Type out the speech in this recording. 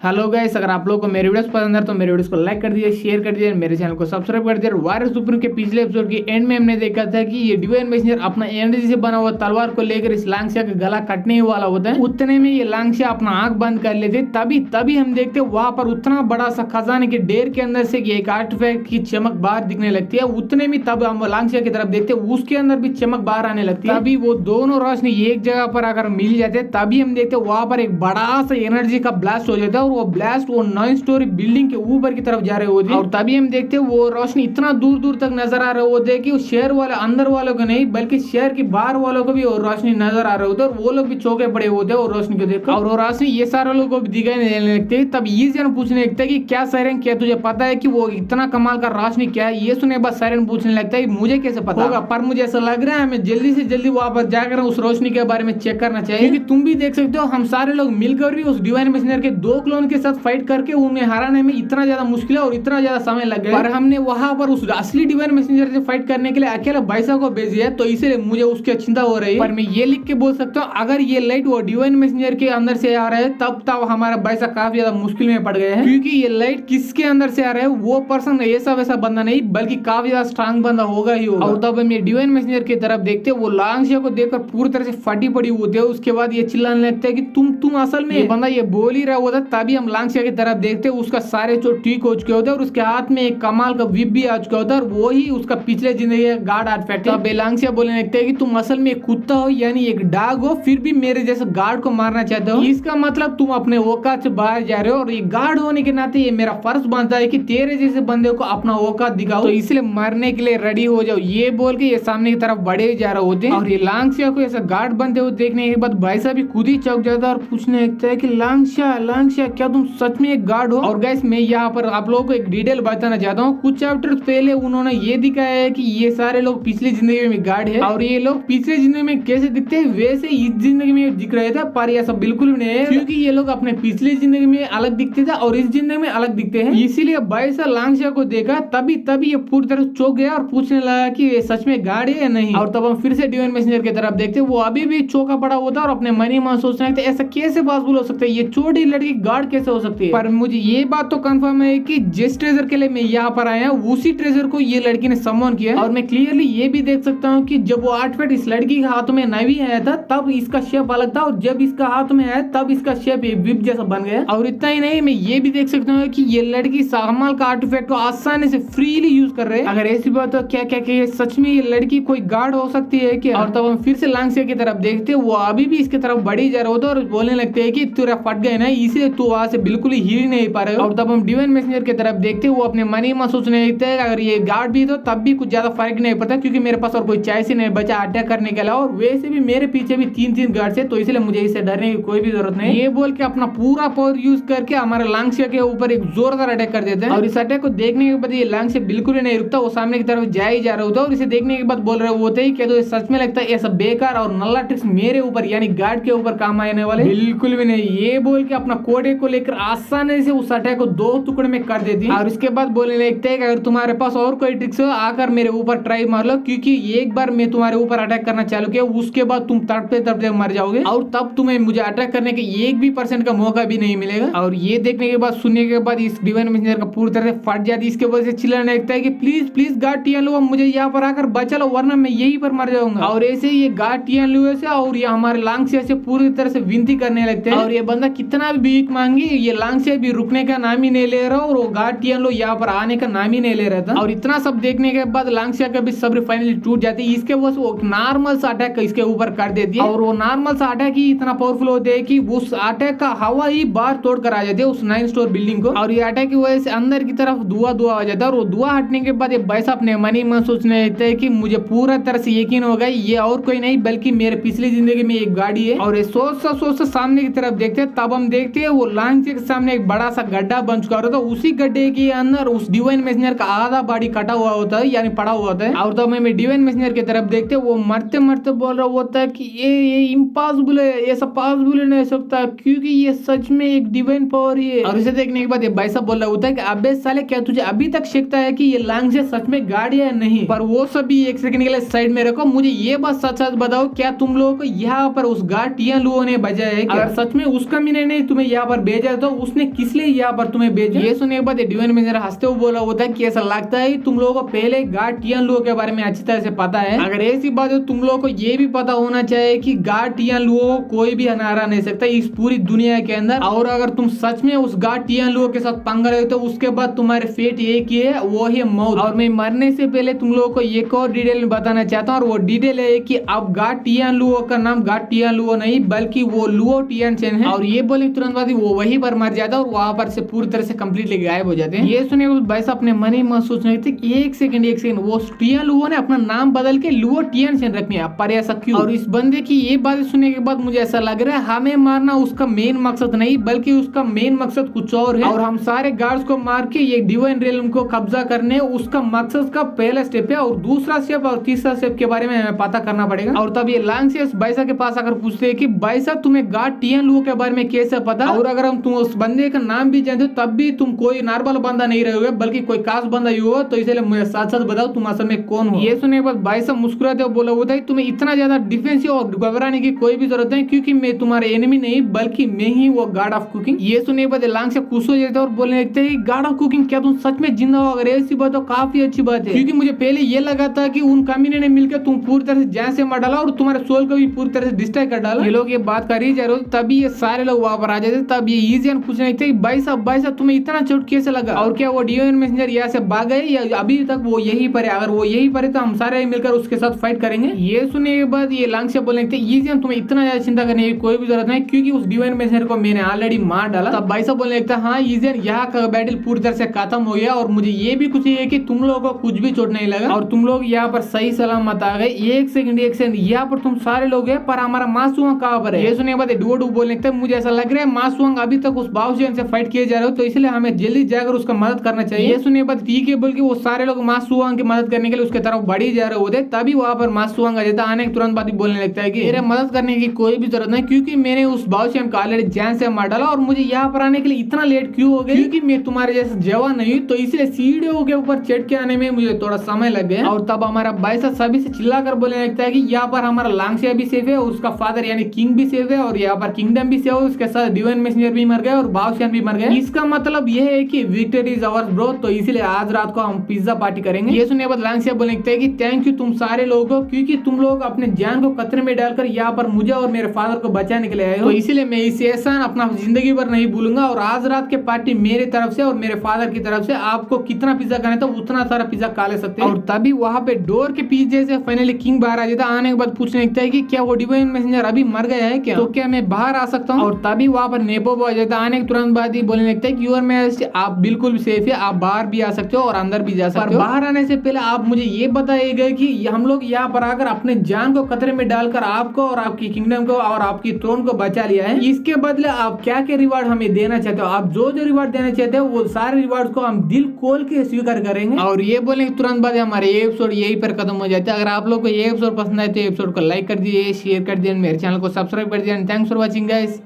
Hello guys, अगर आप लोगों को मेरे वीडियोस पसंद है तो मेरे वीडियोस को लाइक कर दीजिए, शेयर कर दीजिए, मेरे चैनल को सब्सक्राइब कर दीजिए। वारिस सुप्रीम के पिछले एपिसोड की एंड में हमने देखा था कि ये डिवाइन मैसेंजर अपना एनर्जी से बना हुआ तलवार को लेकर इस लांगशिया का गला कटने ही वाला होता है। उतने में ये लांगशिया अपना आंख बंद कर लेते, तभी हम देखते वहां पर उतना बड़ा सा खजाने के ढेर के अंदर से एक आर्टिफैक्ट की चमक बाहर दिखने लगती है। उतने में तब हम लांगशिया की तरफ देखते, उसके अंदर भी चमक बाहर आने लगती है। तभी वो दोनों रोशनी एक जगह पर अगर मिल जाते तभी हम देखते वहां पर एक बड़ा सा एनर्जी का ब्लास्ट हो जाता है और वो ब्लास्ट 9 स्टोरी बिल्डिंग के ऊपर की तरफ जा रहे होते और तभी हम देखते हैं वो रोशनी इतना दूर दूर तक नजर आ रहे होते कि उस शहर वाले अंदर वालों को नहीं बल्कि शहर के बाहर वालों को भी वो रोशनी नजर आ रहे होते और वो लोग भी चौके पड़े होते हैं और रोशनी को देखकर। और वो रोशनी ये सारे लोगों को भी दिखाई देने लगते। तब ये जन पूछने लगता है कि क्या सायरन, क्या तुझे पता है कि वो इतना कमाल का रोशनी क्या है? ये सुने बस सायरन पूछने लगता है मुझे कैसे पता होगा, पर मुझे ऐसा लग रहा है हमें जल्दी से जल्दी वहां पर जाकर उस रोशनी के बारे में चेक करना चाहिए, क्योंकि तुम भी देख सकते हो हम सारे लोग मिलकर भी उस डिवाइन मैसेंजर के 2 क्लोन के साथ फाइट करके उन्हें हराने में इतना ज्यादा मुश्किल है और इतना ज्यादा समय लग गया, पर हमने वहां पर उस असली डिवाइन मैसेंजर से फाइट करने के लिए अकेला बाइसा को भेज दिया, तो इसलिए मुझे उसकी चिंता हो रही है। पर मैं ये लिख के बोल सकता हूँ अगर ये लाइट वो डिवाइन मैसेंजर के अंदर से आ रहा है तब हमारा बाइसा काफी ज्यादा मुश्किल में पड़ गया है, क्योंकि ये लाइट किसके अंदर से आ रहा है वो पर्सन ऐसा वैसा बंदा नहीं बल्कि काफी ज्यादा स्ट्रांग बंदा होगा ही होगा। और तब हम ये डिवाइन मैसेंजर की तरफ देखते वो लांगशिया को देखकर पूरी तरह से फटी पड़ी होती है। उसके बाद ये चिल्लाने लगता है कि तुम असल में, ये बंदा ये बोल ही रहा होता। तभी हम लांगशिया की तरफ देखते उसका सारे चोट ठीक हो चुके होते और उसके हाथ में एक कमाल का विप भी आ चुका होता है और वो ही उसका पिछले जिंदगी का गार्ड आर्टिफैक्ट है। लांगशिया बोलने लगते हैं कि तुम असल में एक कुत्ता हो, यानी एक डॉग हो, फिर भी मेरे जैसे गार्ड को मारना चाहते हो। इसका मतलब तुम अपने औकात से बाहर जा रहे हो और ये गार्ड होने के नाते ये मेरा फर्ज बनता है कि तेरे जैसे बंदे को अपना औकात दिखाओ, तो इसलिए मरने के लिए रेडी हो जाओ। ये बोल के ये सामने की तरफ बढ़े जा रहे होते हैं और ये लांगशिया को ऐसा गार्ड बनते हुए देखने के बाद भाई साहब भी खुद ही चौंक जाता है और पूछने लगता है कि लांगशिया क्या तुम सच में एक गार्ड हो? और गाइस मैं यहाँ पर आप लोगों को एक डिटेल बताना चाहता हूँ। कुछ चैप्टर्स पहले उन्होंने ये दिखाया है कि ये सारे लोग पिछली जिंदगी में गार्ड है और ये लोग पिछली जिंदगी में कैसे दिखते हैं वैसे इस जिंदगी में दिख रहे थे, पर ऐसा बिल्कुल भी नहीं है, क्योंकि ये लोग अपने पिछली जिंदगी में अलग दिखते थे और इस जिंदगी में अलग दिखते हैं। इसीलिए बाइसा लांगशिया को देखा तभी ये पूरी तरह चौंक गया और पूछने लगा कि ये सच में गार्ड है या नहीं। और तब हम फिर से डिवाइन मैसेंजर की तरफ देखते वो अभी भी चौंका पड़ा होता और अपने मन ही मन सोचने लगते ऐसा कैसे पॉसिबल हो सकता है, ये छोटी लड़की गार्ड कैसे हो सकती है? पर मुझे ये बात तो कंफर्म है कि जिस ट्रेजर के लिए मैं यहाँ पर आया हूँ उसी ट्रेजर को ये लड़की ने समन किया और मैं क्लियरली ये भी देख सकता हूँ कि जब वो आर्टिफैक्ट इस लड़की के हाथ में नहीं आया था तब इसका शेप अलग था और जब इसका हाथ में आया तब इसका शेप विप जैसा बन गया। और इतना ही नहीं, मैं ये भी देख सकता हूँ कि ये लड़की कमाल का आर्टिफैक्ट को आसानी से फ्रीली यूज कर रहे हैं। अगर ऐसी बात तो क्या सच में ये लड़की कोई गार्ड हो सकती है क्या? और तब हम फिर से लांगशिया की तरफ देखते वो अभी भी इसकी तरफ बढ़ी जा रहा होता और बोलने लगते है कि तेरा फट गए ना, इसीलिए तू वहां से बिल्कुल ही हिल नहीं पा रहे हो। और तब हम डिवाइन मैसेंजर की तरफ देखते वो अपने मन ही में सोचने लगते हैं अगर ये गार्ड भी तो तब भी कुछ ज्यादा फर्क नहीं पड़ता, क्योंकि मेरे पास और कोई चॉइस ही नहीं बचा अटैक करने के अलावा, और वैसे भी मेरे पीछे भी 3 गार्ड है, तो इसलिए मुझे इससे डरने की कोई भी जरूरत नहीं। ये बोल के अपना पूरा पावर यूज करके हमारे लांगशिया के ऊपर एक जोरदार अटैक कर देते हैं और इस अटैक को देखने के बाद ये लांगशिया बिल्कुल ही नहीं रुकता, वो सामने की तरफ जा ही जा रहा होता है और इसे देखने के बाद बोल रहे होते हैं कि तो सच में लगता है ऐसा बेकार और नल्ला ट्रिक्स मेरे ऊपर यानी गार्ड के ऊपर काम आने वाले? बिल्कुल भी नहीं। ये बोल के अपना कोडे को लेकर आसानी से उस अटैक को 2 टुकड़े में कर देती है और इसके बाद बोलने लगते हैं कि अगर तुम्हारे पास और कोई ट्रिक्स हो आकर मेरे ऊपर ट्राई मार लो, क्योंकि एक बार मैं तुम्हारे ऊपर अटैक करना चालू किया उसके बाद तुम तड़पते मर जाओगे और तब तुम्हें मुझे अटैक करने के 1% का मौका भी नहीं मिलेगा। और ये देखने के बाद सुनने के बाद इस डिवाइन मैसेंजर का पूरी तरह से फट जाती है। इसके वजह से चिल्लाने लगता है कि प्लीज गार्ड टियान लो, मुझे यहाँ पर आकर बचा लो वरना मैं यहीं पर मर जाऊंगा। और ऐसे ये गार्ड टियान लो से और ये हमारे लांगशिया से पूरी तरह से विनती करने लगते हैं और ये बंदा कितना भी भीख मांगी ये लांगशिया भी रुकने का नाम ही नहीं ले रहा और वो गार्ड टियान लो यहाँ पर आने का नाम ही नहीं ले रहा था। और इतना सब देखने के बाद लांगशिया का भी सब्र फाइनली टूट जाती है। इसके वजह से वो नॉर्मल सा अटैक इसके ऊपर कर देती है और वो नॉर्मल सा अटैक ही इतना पावरफुल होता है कि उस अटैक का हवा ही बाहर तोड़ कर आ जाती है उस 9 स्टोर बिल्डिंग को। और ये अटैक की वजह से अंदर की तरफ धुआं आ जाता है और वो धुआं हटने के बाद ये भाईसा अपने मन ही मन सोचने लगता है कि मुझे पूरा तरह से यकीन हो गया ये और कोई नहीं बल्कि मेरे पिछली जिंदगी में एक गाड़ी है। और ये सोच सामने की तरफ देखते हैं तब हम देखते हैं वो लांगशिया के सामने एक बड़ा सा गड्ढा बन चुका होता है। उसी गड्ढे के अंदर उस डिवाइन मैसेंजर का आधा बॉडी कटा हुआ होता है यानी पड़ा हुआ होता है। और तब हमें डिवाइन मैसेंजर की तरफ देखते वो मरते बोल रहा होता है कि ये इम्पॉसिबल है, ये सब पॉसिबल नहीं सकता क्योंकि ये सच में एक डिवाइन पावर है। और इसे देखने के बाद ये भाई साहब बोल रहा होता है कि अबे साले क्या तुझे अभी तक शकता है कि ये लांगशिया सच में गार्ड है या नहीं? पर वो सभी 1 सेकंड के लिए साइड में रखो, मुझे ये बात सच बताओ क्या तुम लोगों को यहाँ पर उस गार्ड टियान लुओ ने बजाया है? अगर सच में उसका मीने नहीं तुम्हें यहाँ पर भेजा तो उसने किस लिए यहाँ पर तुम्हें भेजा। ये सुनने के बाद डिवाइन मैसेंजर हंसते हुए बोला होता है कि ऐसा लगता है तुम लोगों को पहले गार्ड टियान लुओ के बारे में अच्छी तरह से पता है। अगर ऐसी बात है तुम लोगों को ये भी पता होना चाहिए कि गार्ड टियान लुओ को कोई भी हरा नहीं सकता इस पूरी दुनिया के अंदर। और अगर तुम सच में उस गार्ड टियान लुओ के साथ पंगा रहे हो तो उसके बाद तुम्हारे फेट एक ही है, वो है मौत। और मैं मरने से पहले तुम लोगों को एक और डिटेल में बताना चाहता हूँ और वो डिटेल है कि अब गार्ड टियान लुओ का नाम गार्ड टियान लुओ नहीं बल्कि वो लुओ टियान चेन है। और ये बोले तुरंत बाद वो वहीं पर मर जाता है और वहां पर से पूरी तरह से कम्प्लीटली गायब हो जाते हैं। ये सुने भाई साहब अपने मन ही मन सोच रहे थे कि एक सेकंड वो टियान लुओ ने अपना नाम बदल के लुओ टियान चेन रखनी है, पर ऐसा क्यों। और इस बंदे की ये बात सुनने के बाद मुझे ऐसा लग रहा है हमें मारना उसका मेन मकसद नहीं बल्कि उसका मेन मकसद कुछ और है। और हम सारे गार्ड्स को मार के ये डिवाइन रेलम को कब्जा करने उसका मकसद का पहला स्टेप है और दूसरा स्टेप और तीसरा स्टेप के बारे में हमें पता करना पड़ेगा। और तब ये लांगसियस बाइसा के पास आकर पूछते हैं कि बाइसा तुम्हें गार्ड टियान लुओ के बारे में कैसे पता, और अगर हम तुम उस बंदे का नाम भी जानते हो तब भी तुम कोई नॉर्मल बंदा नहीं रहोगे बल्कि कोई खास बंदा ही होगा, तो इसलिए मुझे साथ साथ बताओ तुम असल में कौन हो। ये सुनने के बाद बाइसा मुस्कुराते हुए बोला होता है तुम्हें इतना ज्यादा डिफेंसिव और घबराने की कोई भी जरूरत नहीं क्योंकि मैं तुम्हारे एनिमी नहीं बल्कि मैं ही वो गार्ड ऑफ कुकिंग। ये सुनने के बाद लांग से खुश हो जाते और बोलने लगते हैं गार्ड ऑफ कुकिंग क्या तुम सच में जिंदा हो। अगर ऐसी बात तो काफी अच्छी बात है क्योंकि मुझे पहले ये लगा था कि उन कमीने ने मिलकर तुम पूरी तरह से जान से मार डाला और तुम्हारे सोल को भी पूरी तरह से डिस्ट्रॉय कर डाला। ये लोग ये बात कर ही जा रहे हो तभी ये सारे लोग वहां पर आ जाते तब ये ईजियन पूछने लगते भाई साहब तुम्हें इतना चोट कैसे लगा और क्या वो डिवाइन मैसेंजर यहाँ से भाग गए या अभी तक वो यही पर है। अगर वो यही पर है तो हम सारे मिलकर उसके साथ फाइट करेंगे। ये सुनने के बाद ये लांग से बोलने लगते ईजियन तुम्हें इतना ज्यादा चिंता करने की कोई भी जरूरत नहीं क्योंकि उस डिवाइन मैसेंजर को मैंने ऑलरेडी मार डाला। तब भाई साहब बोलने लगता है हाँ ईजियन यहाँ का बैटल पूरी तरह से खत्म हो गया और मुझे ये भी खुशी है कि तुम लोगों को कुछ भी चोट नहीं लगा और तुम लोग यहाँ पर सही सलामत आ गए। एक सेकंड यहाँ पर तुम सारे लोग हैं पर हमारा मासूंग कहाँ पर है। ये सुनने के बाद डुओ बोलने लगता है मुझे ऐसा लग रहा है मासूंग अभी तक उस बाउसियन से फाइट किए जा रहे हो तो इसलिए हमें जल्दी जाकर उसका मदद करना चाहिए। ये सुनने के बाद ठीक है बोल के वो सारे लोग मासूंग की मदद करने के लिए उसके तरफ बढ़ी जा रहे होते तभी वहां पर मासूंग आ जाता आने के तुरंत बाद बोलने लगता है कि मेरे मदद करने की कोई भी जरूरत नहीं क्योंकि मैंने उस बाउसियन को ऑलरेडी जान से मार डाला और मुझे यहाँ पर आने के लिए इतना लेट क्यों हो गया क्योंकि मैं तुम्हारे जैसे जवान नहीं हूँ तो इसलिए सीढ़ियों के ऊपर चढ़ के आने में मुझे थोड़ा समय लग गया। और तब हमारा बाइसा सभी से चिल्ला कर बोलने लगता है कि यहाँ पर हमारा लांगसिया भी सेफ है उसका फादर यानी किंग भी सेफ है और यहाँ पर किंगडम भी सेफ है उसके साथ डिवाइन मैसेंजर भी मर गए और बाउसियन भी मर गए। इसका मतलब यह है कि विक्ट्री इज आवर्स ब्रो, तो इसीलिए आज रात को हम पिज्जा पार्टी करेंगे। ये सुनने के बाद लांगसिया बोलने लगता है कि थैंक यू तुम सारे लोगों को क्योंकि तुम लोग अपने जान को खतरे में डालकर यहाँ पर मुझे और मेरे फादर को बचाने के लिए आए हो, तो इसीलिए मैं इस एहसान अपना जिंदगी भर नहीं भूलूंगा और आज रात के पार्टी मेरे तरफ से और मेरे फादर की तरफ से आपको कितना पिज्जा खाना तो उतना सारा पिज्जा खा ले सकते हैं। और तभी वहां पे डोर के पीछे से फाइनली किंग बाहर आ जाता है। आने के बाद पूछने लगता है कि क्या वो डिवाइन मैसेंजर अभी मर गया है क्या, तो क्या मैं बाहर आ सकता हूँ। और तभी वहां पर नेपो आ जाता है। आने के तुरंत बाद ही बोलने लगता है कि यूर मैजेस्टी आप बिल्कुल भी सेफ है, आप बाहर भी आ सकते हो और अंदर भी जा सकते हो। बाहर आने से पहले आप मुझे ये बताइएगा कि हम लोग यहाँ पर आकर अपने जान को खतरे में डालकर आपको और आपकी किंगडम को और आपकी थ्रोन को बचा लिया है, इसके बदले आप क्या क्या रिवार्ड हमें देना चाहते हो। आप जो जो रिवार्ड देना चाहते हो वो सारे रिवार्ड को हम दिल खोल के स्वीकार करेंगे। और ये बोलने के तुरंत बाद हमारे ये एपिसोड यही पर खत्म हो जाता है। अगर आप लोग को ये एपिसोड पसंद आए तो एपिसोड को लाइक कर दीजिए, शेयर कर दीजिए, मेरे चैनल को सब्सक्राइब कर दीजिए। Thanks for watching guys.